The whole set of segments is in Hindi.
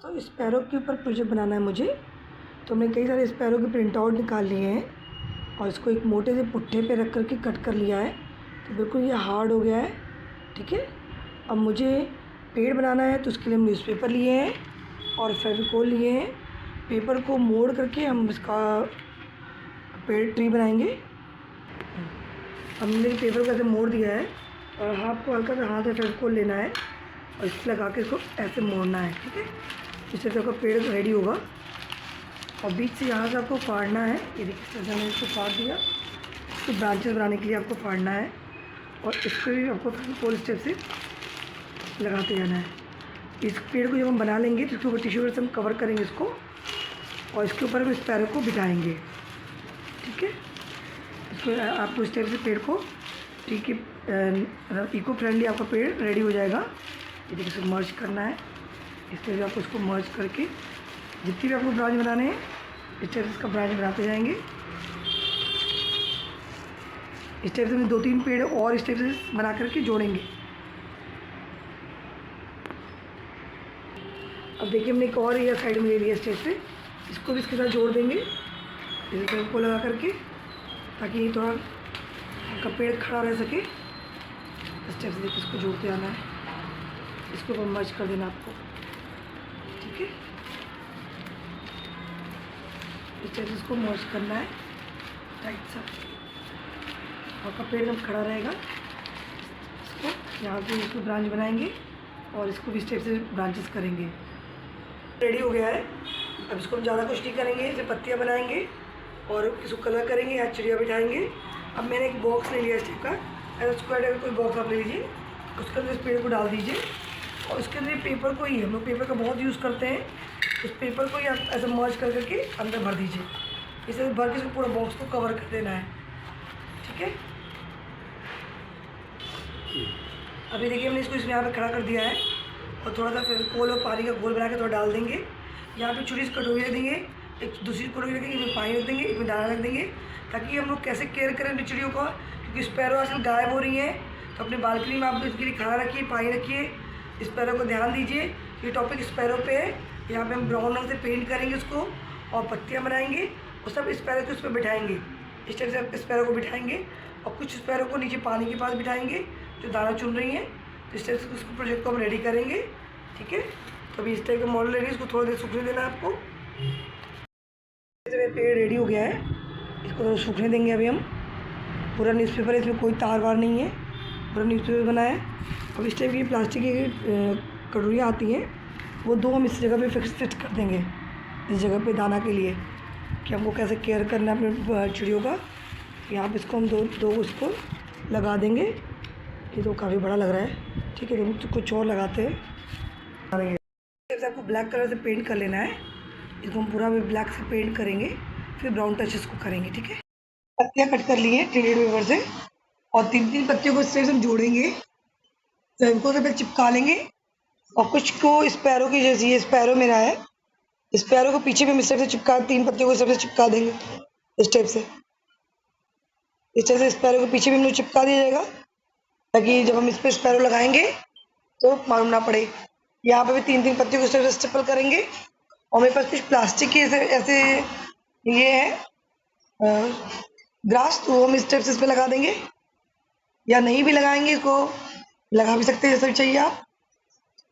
तो स्पैरो के ऊपर प्रोजेक्ट बनाना है मुझे। तो हमने कई सारे स्पैरो के प्रिंट आउट निकाल लिए हैं और इसको एक मोटे से पुट्ठे पे रख कर के कट कर लिया है। तो बिल्कुल ये हार्ड हो गया है, ठीक है। अब मुझे पेड़ बनाना है तो उसके लिए हम न्यूज़पेपर लिए हैं और फेविकोल लिए हैं। पेपर को मोड़ करके हम इसका पेड़ ट्री बनाएंगे। हमने पेपर को ऐसे मोड़ दिया है और हाथ को हल्का सा हाथ से फेविकोल लेना है और इसे लगा के इसको ऐसे मोड़ना है, ठीक है। इससे तो आपका पेड़ रेडी होगा। और बीच से यहाँ से आपको फाड़ना है। ये देखिए जैसे मैंने इसको फाड़ दिया। इसको ब्रांचेस बनाने के लिए आपको फाड़ना है और इसको भी आपको फेविकोल स्टेप से लगाते जाना है। इस पेड़ को जब हम बना लेंगे तो इसके ऊपर टिश्यू पेपर से हम कवर करेंगे इसको और इसके ऊपर हम स्पैरो को बिठाएंगे, ठीक है। इसको आपको इस टाइप से पेड़ को ठीक है, इको फ्रेंडली आपका पेड़ रेडी हो जाएगा। ये देखिए इसको मर्ज करना है। इस तरह से आपको इसको मर्ज करके जितनी भी आपको ब्रांच बनाने हैं इस टाइप से इसका ब्रांच बनाते जाएंगे। इस टाइप से हम 2-3 पेड़ और इस टाइप से बना करके जोड़ेंगे। अब देखिए हमने एक और एयर साइड में ले लिया इस टाइप से, इसको भी इसके साथ जोड़ देंगे इस टाइप को लगा करके, ताकि थोड़ा आपका पेड़ खड़ा रह सके। इस टाइप से देखिए इसको जोड़ते आना है, इसको ऊपर मर्ज कर देना आपको, ठीक है। इस टाइप से इसको मर्ज करना है टाइट सा, आपका पेड़ एकदम खड़ा रहेगा। इसको यहाँ से इसको ब्रांच बनाएंगे और इसको भी इस टाइप से ब्रांचेस करेंगे। रेडी हो गया है। अब इसको हम ज़्यादा कुछ नहीं करेंगे, इसे पत्तियाँ बनाएंगे और इसको कलर करेंगे या चिड़िया बिठाएंगे। अब मैंने एक बॉक्स ले लिया इस टाइप का, ऐसा स्क्वायर टाइप कोई बॉक्स आप ले लीजिए, उसके अंदर इस पेड़ को डाल दीजिए और उसके अंदर पेपर को ही, हम लोग पेपर का बहुत यूज़ करते हैं, उस पेपर को ही आप ऐसा मर्ज कर करके अंदर भर दीजिए। इसे भर के इसको पूरा बॉक्स को कवर कर देना है, ठीक है। अभी देखिए हमने इसको इसमें यहाँ पर खड़ा कर दिया है और थोड़ा सा फिर कोल और पानी का घोल बना के थोड़ा डाल देंगे। यहाँ पे छोटी सी कटोरी रख देंगे, एक दूसरी कटोरी रखेंगे, इसमें पानी रख देंगे, इसमें दाना रख देंगे, ताकि हम लोग कैसे केयर करें चिड़ियों का, क्योंकि स्पैरो आजकल गायब हो रही हैं। तो अपने बालकनी में आप इसके लिए खाना रखिए, पानी रखिए, स्पैरो को ध्यान दीजिए। ये टॉपिक स्पैरो पे है। यहाँ पे हम ब्राउन रंग से पेंट करेंगे उसको और पत्तियाँ बनाएंगे और सब स्पैरो को उस पर बिठाएंगे। इस टाइप से आप स्पैरो को बिठाएंगे और कुछ स्पैरो को नीचे पानी के पास बिठाएंगे जो दाना चुन रही हैं। तो इस टाइप से उसको प्रोजेक्ट को हम रेडी करेंगे, ठीक है। तो अभी इस टाइप का मॉडल रेडी, इसको थोड़ा देर सूखने देना है आपको। जैसे पेड़ रेडी हो गया है, इसको थोड़ा सूखने देंगे अभी हम। पूरा न्यूज़पेपर है, इसमें कोई तार वार नहीं है, पूरा न्यूज़पेपर बना है। अब इस टाइप की प्लास्टिक की कटोरियाँ आती हैं, वो 2 हम इस जगह पे फिक्स कर देंगे, इस जगह पे दाना के लिए, कि हमको कैसे केयर करना है अपने चिड़ियों का। यहाँ पे इसको हम दो इसको लगा देंगे। ये तो काफ़ी बड़ा लग रहा है, ठीक है। तो कुछ और लगाते हैं। आपको ब्लैक कलर से पेंट कर लेना है, इसको हम पूरा भी ब्लैक से पेंट करेंगे, फिर ब्राउन टच इसको करेंगे, ठीक है। पत्तियाँ कट कर ली हैं ट्रेडेड पेपर से और 3-3 पत्तियों को इससे हम जोड़ेंगे, फेविकोल से फिर चिपका लेंगे और कुछ को स्पैरो की जैसी, ये स्पैरो मेरा है, स्पैरो को पीछे भी हम इस टाइप से चिपका, 3 पत्तियों को इस टाइप से चिपका देंगे, इस टाइप से। इस टाइप से स्पैरो के पीछे भी हम लोग चिपका दिया जाएगा, ताकि जब हम इस पर स्पैरो लगाएंगे तो मालूम ना पड़े। यहाँ पे भी 3-3 पत्तियों को इस टाइप से स्टेपल करेंगे और मेरे पास कुछ प्लास्टिक के ऐसे ये है ग्रास, तो हम इस टाइप से इस पर लगा देंगे, या नहीं भी लगाएंगे इसको लगा भी सकते हैं जैसा भी चाहिए आप,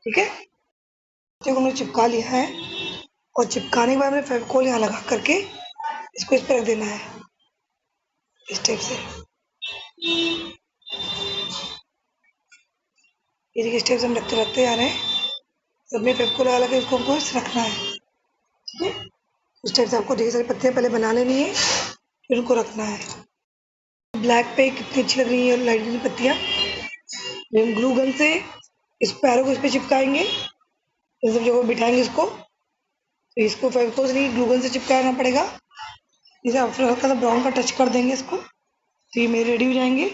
ठीक है। को हमने चिपका लिया है और चिपकाने के बाद हमें फेविकोल यहाँ लगा करके इसको इस पर रख देना है, इस टाइप से। ये देखिए इस टाइप से हम रखते आ रहे हैं, सब में फेविकोल लगा के इसको हमको रखना है, ठीक है। इस टाइप से आपको ढेर सारी पत्तियाँ पहले बना लेनी है, फिर उनको रखना है। ब्लैक पे कितनी अच्छी लग रही है लाइट ग्रीन पत्तियाँ। हम ग्लू गन से इस पैरों को इस पर चिपकाएंगे, इन सब जगह बिठाएंगे इसको। तो इसको फेविकोल से नहीं, ग्लू गन से चिपकाना पड़ेगा। इसे आप हल्का सा ब्राउन का टच कर देंगे इसको, तो ये मेरे रेडी हो जाएंगे।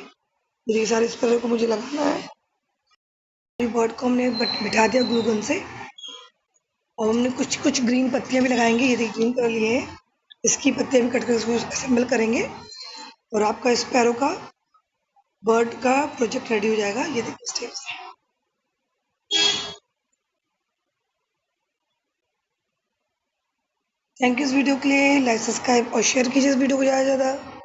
ये सारे इस पैरों को मुझे लगाना है। बर्ड को हमने बिठा दिया ग्लू गन से और हमने कुछ ग्रीन पत्तियाँ भी लगाएंगे। ये देखिए ग्रीन कलर लिए है, इसकी पत्तियाँ भी कट कर इसको असेंबल करेंगे और आपका स्पैरो का बर्ड का प्रोजेक्ट रेडी हो जाएगा। ये देखिए स्टेप्स। थैंक यू इस वीडियो के लिए। लाइक सब्सक्राइब और शेयर कीजिए इस वीडियो को ज़्यादा से ज़्यादा।